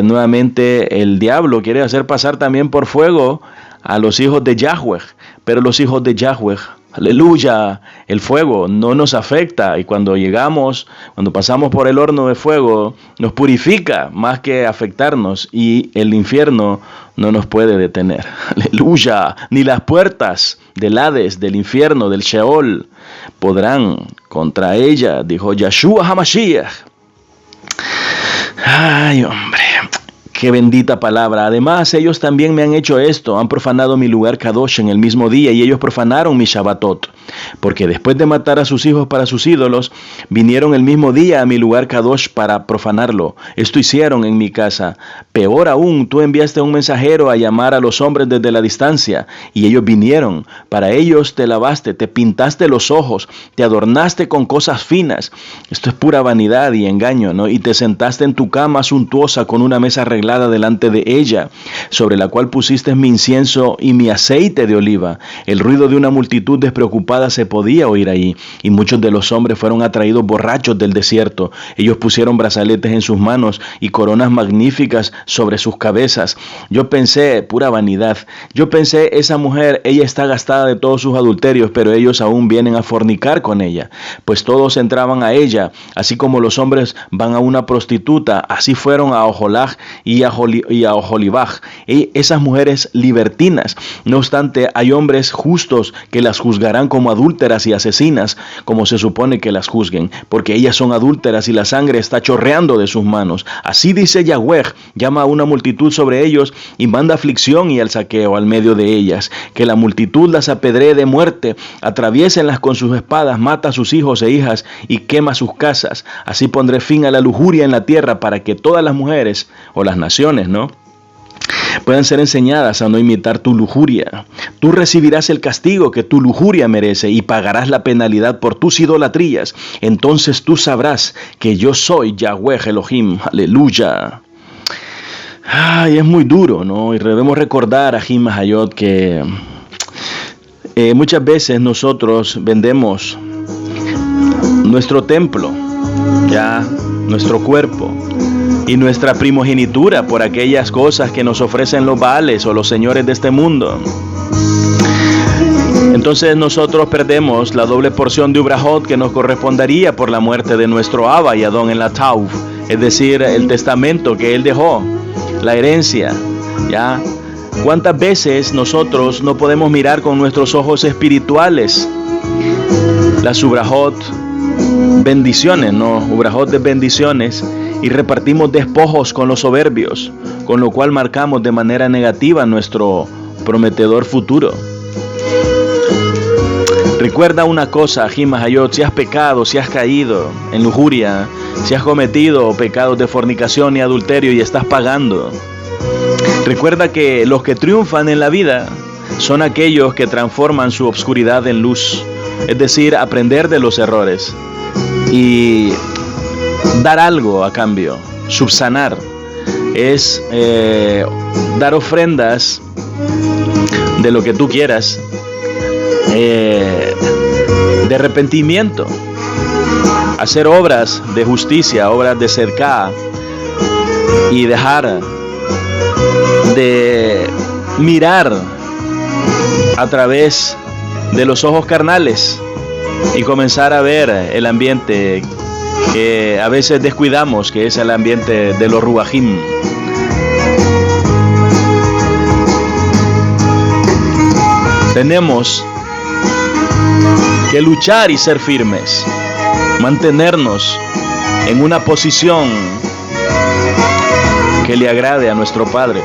nuevamente el diablo quiere hacer pasar también por fuego a los hijos de Yahweh, pero los hijos de Yahweh, aleluya, el fuego no nos afecta, y cuando pasamos por el horno de fuego, nos purifica más que afectarnos, y el infierno no nos puede detener, aleluya, ni las puertas del Hades, del infierno, del Sheol, podrán contra ella, dijo Yahshua HaMashiach. Ay, hombre. Qué bendita palabra. Además, ellos también me han hecho esto. Han profanado mi lugar Kadosh en el mismo día y ellos profanaron mi Shabbatot. Porque después de matar a sus hijos para sus ídolos, vinieron el mismo día a mi lugar Kadosh para profanarlo. Esto hicieron en mi casa. Peor aún, tú enviaste a un mensajero a llamar a los hombres desde la distancia y ellos vinieron. Para ellos te lavaste, te pintaste los ojos, te adornaste con cosas finas. Esto es pura vanidad y engaño, ¿no? Y te sentaste en tu cama suntuosa con una mesa arreglada delante de ella, sobre la cual pusiste mi incienso y mi aceite de oliva. El ruido de una multitud despreocupada se podía oír ahí, y muchos de los hombres fueron atraídos borrachos del desierto. Ellos pusieron brazaletes en sus manos y coronas magníficas sobre sus cabezas. Yo pensé, pura vanidad, yo pensé, esa mujer, ella está gastada de todos sus adulterios, pero ellos aún vienen a fornicar con ella, pues todos entraban a ella, así como los hombres van a una prostituta, así fueron a Oholaj y a Oholibaj, esas mujeres libertinas. No obstante, hay hombres justos que las juzgarán como adúlteras y asesinas, como se supone que las juzguen, porque ellas son adúlteras y la sangre está chorreando de sus manos. Así dice Yahweh, llama a una multitud sobre ellos y manda aflicción y el saqueo al medio de ellas, que la multitud las apedree de muerte, atraviésenlas con sus espadas, mata a sus hijos e hijas y quema sus casas. Así pondré fin a la lujuria en la tierra para que todas las mujeres o las naciones, ¿no?, puedan ser enseñadas a no imitar tu lujuria. Tú recibirás el castigo que tu lujuria merece y pagarás la penalidad por tus idolatrías. Entonces tú sabrás que yo soy Yahweh Elohim. Aleluya. Ay, es muy duro, ¿no? Y debemos recordar a Jim Hayot que muchas veces nosotros vendemos nuestro templo, ya, nuestro cuerpo y nuestra primogenitura por aquellas cosas que nos ofrecen los Baales o los señores de este mundo. Entonces nosotros perdemos la doble porción de Ubrahot que nos correspondería por la muerte de nuestro Abba y Adón en la Tauv, es decir, el testamento que él dejó, la herencia, ¿ya? ¿Cuántas veces nosotros no podemos mirar con nuestros ojos espirituales las Ubrahot, bendiciones, ¿no? Ubrahot de bendiciones, y repartimos despojos con los soberbios, con lo cual marcamos de manera negativa nuestro prometedor futuro? Recuerda una cosa, Jim Hayot, si has pecado, si has caído en lujuria, si has cometido pecados de fornicación y adulterio y estás pagando, recuerda que los que triunfan en la vida son aquellos que transforman su obscuridad en luz, es decir, aprender de los errores y dar algo a cambio. Subsanar es dar ofrendas de lo que tú quieras, de arrepentimiento, hacer obras de justicia, obras de tzedakah, y dejar de mirar a través de los ojos carnales y comenzar a ver el ambiente que a veces descuidamos, que es el ambiente de los ruajim. Tenemos que luchar y ser firmes, mantenernos en una posición que le agrade a nuestro Padre.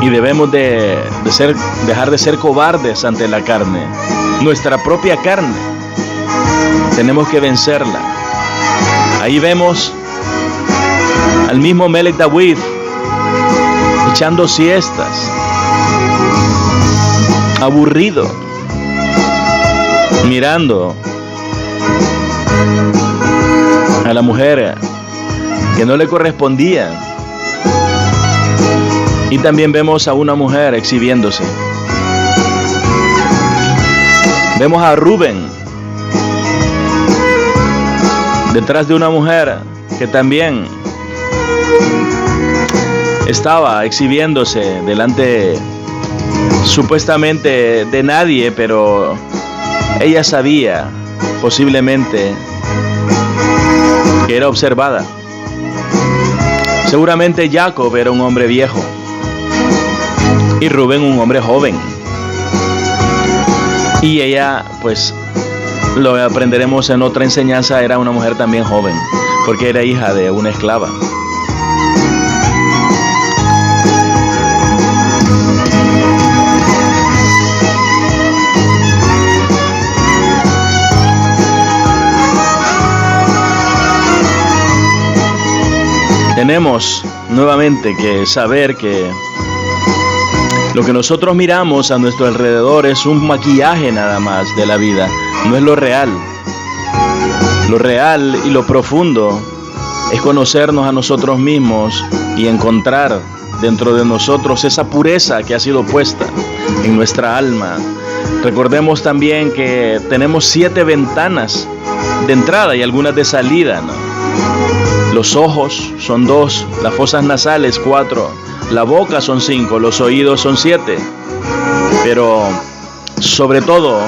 Y debemos dejar de ser cobardes ante la carne, nuestra propia carne. Tenemos que vencerla. Ahí vemos al mismo Melech David echando siestas, aburrido, mirando a la mujer que no le correspondía. Y también vemos a una mujer exhibiéndose. Vemos a Rubén detrás de una mujer que también estaba exhibiéndose delante supuestamente de nadie, pero ella sabía posiblemente que era observada. Seguramente Jacob era un hombre viejo y Rubén un hombre joven. Y ella, pues, lo aprenderemos en otra enseñanza, era una mujer también joven. porque era hija de una esclava. Tenemos nuevamente que saber que lo que nosotros miramos a nuestro alrededor es un maquillaje nada más de la vida, no es lo real. Lo real y lo profundo es conocernos a nosotros mismos y encontrar dentro de nosotros esa pureza que ha sido puesta en nuestra alma. Recordemos también que tenemos 7 ventanas de entrada y algunas de salida, ¿no? Los ojos son 2, las fosas nasales 4, la boca son 5, los oídos son 7. Pero sobre todo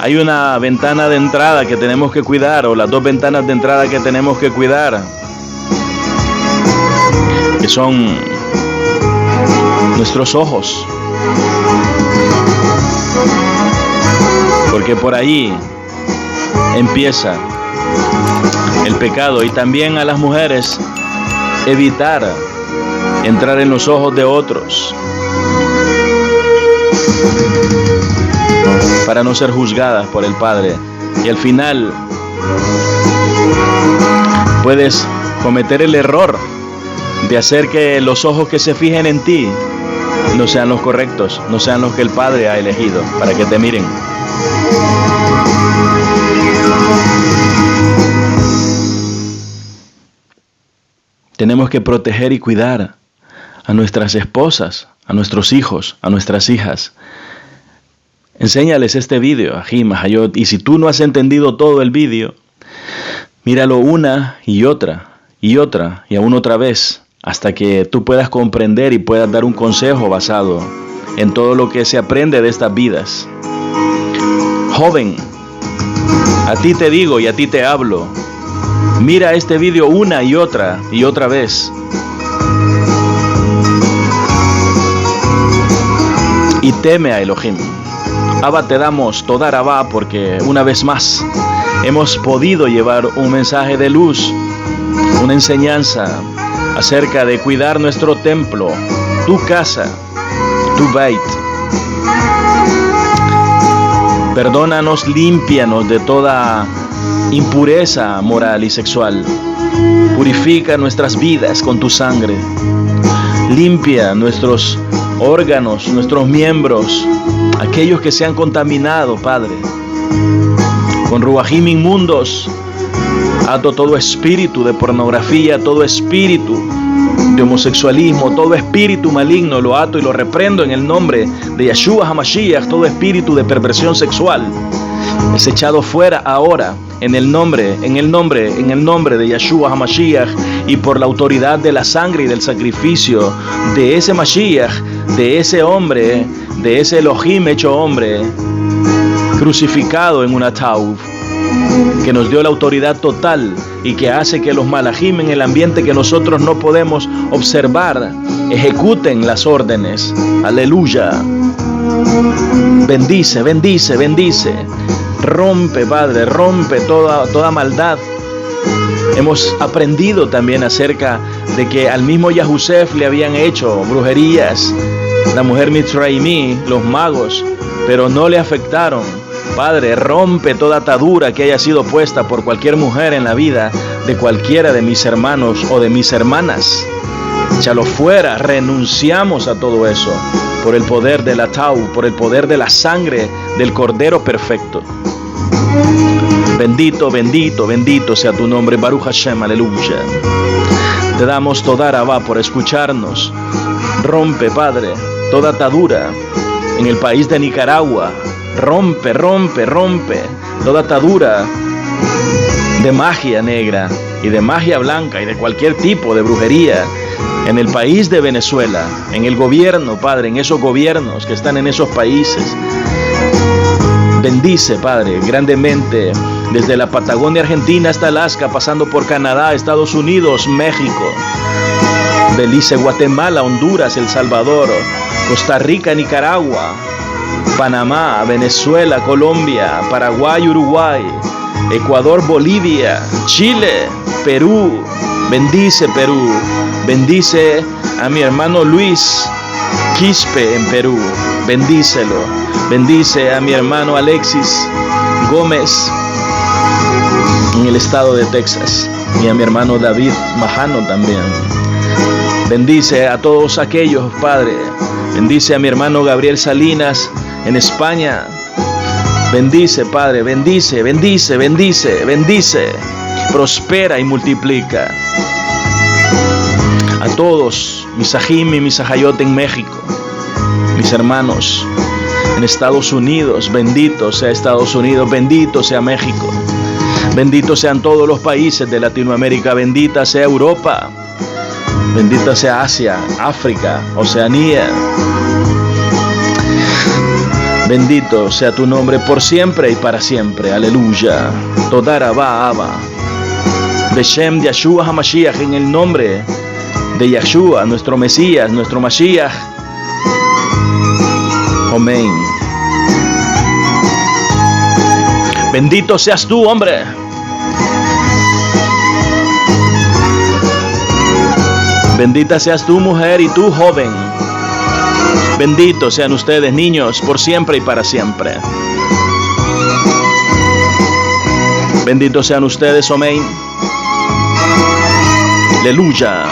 hay una ventana de entrada que tenemos que cuidar, o las 2 ventanas de entrada que tenemos que cuidar, que son nuestros ojos. Porque por ahí empieza el pecado. Y también a las mujeres, evitar entrar en los ojos de otros para no ser juzgadas por el Padre. Y al final puedes cometer el error de hacer que los ojos que se fijen en ti no sean los correctos, no sean los que el Padre ha elegido para que te miren. Tenemos que proteger y cuidar a nuestras esposas, a nuestros hijos, a nuestras hijas. Enséñales este vídeo, Ajim, Ajayot, y si tú no has entendido todo el vídeo, míralo una y otra, y aún otra vez, hasta que tú puedas comprender y puedas dar un consejo basado en todo lo que se aprende de estas vidas. Joven, a ti te digo y a ti te hablo, mira este vídeo una y otra vez. Y teme a Elohim. Abba, te damos toda Rabá porque una vez más hemos podido llevar un mensaje de luz, una enseñanza acerca de cuidar nuestro templo, tu casa, tu Beit. Perdónanos, límpianos de toda impureza moral y sexual. Purifica nuestras vidas con tu sangre. Limpia nuestros órganos, nuestros miembros, aquellos que se han contaminado, Padre, con ruajim inmundos. Ato todo espíritu de pornografía, todo espíritu de homosexualismo, todo espíritu maligno, lo ato y lo reprendo en el nombre de Yeshua HaMashiach. Todo espíritu de perversión sexual es echado fuera ahora en el nombre de Yeshua HaMashiach, y por la autoridad de la sangre y del sacrificio de ese Mashiach, de ese hombre, de ese Elohim hecho hombre, crucificado en un ataúd, que nos dio la autoridad total y que hace que los malajim en el ambiente que nosotros no podemos observar ejecuten las órdenes. Aleluya. Bendice, bendice, bendice. Rompe, Padre, rompe toda maldad. Hemos aprendido también acerca de que al mismo Yahusef le habían hecho brujerías, la mujer Mitzraimí, los magos, pero no le afectaron. Padre, rompe toda atadura que haya sido puesta por cualquier mujer en la vida de cualquiera de mis hermanos o de mis hermanas. Échalo fuera, renunciamos a todo eso por el poder del Ataú, por el poder de la sangre del Cordero perfecto. Bendito, bendito, bendito sea tu nombre, Baruch Hashem, aleluya. Te damos toda Rabá por escucharnos. Rompe, Padre, toda atadura en el país de Nicaragua. Rompe, rompe, rompe toda atadura de magia negra y de magia blanca y de cualquier tipo de brujería en el país de Venezuela, en el gobierno, Padre, en esos gobiernos que están en esos países. Bendice, Padre, grandemente, desde la Patagonia Argentina hasta Alaska, pasando por Canadá, Estados Unidos, México, Belice, Guatemala, Honduras, El Salvador, Costa Rica, Nicaragua, Panamá, Venezuela, Colombia, Paraguay, Uruguay, Ecuador, Bolivia, Chile, Perú. Bendice Perú. Bendice a mi hermano Luis Quispe en Perú. Bendícelo. Bendice a mi hermano Alexis Gómez en el estado de Texas. Y a mi hermano David Majano también. Bendice a todos aquellos, Padre. Bendice a mi hermano Gabriel Salinas en España. Bendice, Padre, bendice, bendice, bendice, bendice. Prospera y multiplica. A todos, mis ajim y mis ajayot en México, mis hermanos en Estados Unidos, bendito sea Estados Unidos, bendito sea México, bendito sean todos los países de Latinoamérica, bendita sea Europa, bendita sea Asia, África, Oceanía. Bendito sea tu nombre por siempre y para siempre. Aleluya. Toda rabá, Abba. Beshem Yeshua HaMashiach, en el nombre de Yeshua, nuestro Mesías, nuestro Mashiach. Amén. Bendito seas tú, hombre. Bendita seas tú, mujer, y tú, joven. Benditos sean ustedes, niños, por siempre y para siempre. Benditos sean ustedes, amén. Aleluya.